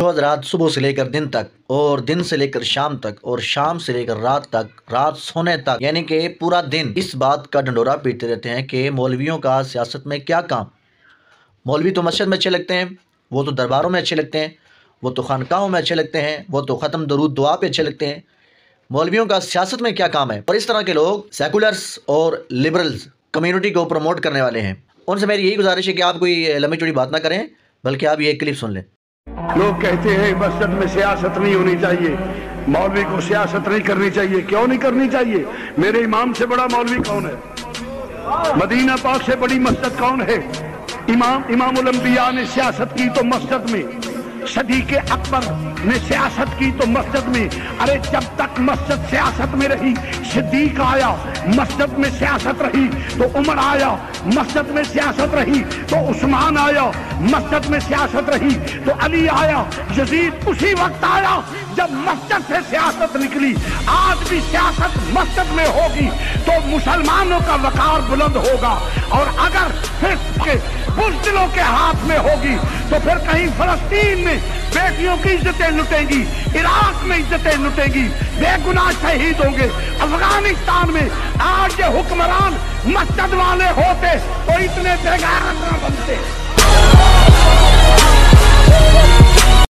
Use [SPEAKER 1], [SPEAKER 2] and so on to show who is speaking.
[SPEAKER 1] تو حضرات صبح سے لے کر دن تک اور دن سے لے کر شام تک اور شام سے لے کر رات تک، رات سونے تک، یعنی کہ پورا دن اس بات کا ڈنڈورا پیٹتے رہتے ہیں کہ مولویوں کا سیاست میں کیا کام۔ مولوی تو مسجد میں اچھے لگتے ہیں، وہ تو درباروں میں اچھے لگتے ہیں، وہ تو خانقاہوں میں اچھے لگتے ہیں، وہ تو ختم درود دعا پہ اچھے لگتے ہیں، مولویوں کا سیاست میں کیا کام ہے؟ اور اس طرح کے لوگ سیکولرز اور لبرلز کمیونٹی کو پروموٹ کرنے والے ہیں۔ ان سے میری یہی گزارش ہے کہ آپ کوئی لمبی چوڑی بات نہ کریں، بلکہ آپ یہ ایک کلپ سن لیں۔
[SPEAKER 2] لوگ کہتے ہیں مسجد میں سیاست نہیں ہونی چاہیے، مولوی کو سیاست نہیں کرنی چاہیے۔ کیوں نہیں کرنی چاہیے؟ میرے امام سے بڑا مولوی کون ہے؟ مدینہ پاک سے بڑی مسجد کون ہے؟ امام الانبیاء نے سیاست کی تو مسجد میں، صدیق اکبر نے سیاست کی تو مسجد میں۔ ارے جب تک مسجد سیاست میں رہی، صدیق آیا مسجد میں سیاست رہی، تو عمر آیا مسجد میں سیاست رہی، تو عثمان آیا مسجد میں سیاست رہی، تو علی آیا، یزید اسی وقت آیا جب مسجد سے سیاست نکلی۔ آج بھی سیاست مسجد میں ہوگی تو مسلمانوں کا وقار بلند ہوگا، اور اگر فسق کے بزدلوں کے ہاتھ میں ہوگی تو پھر کہیں فلسطین میں بیٹیوں کی عزتیں لٹیں گی، عراق میں عزتیں لٹیں گی، بے گناہ شہید ہوں گے۔ افغانستان میں آج یہ حکمران مسجد والے ہوتے تو اتنے بے غیرت نہ بنتے۔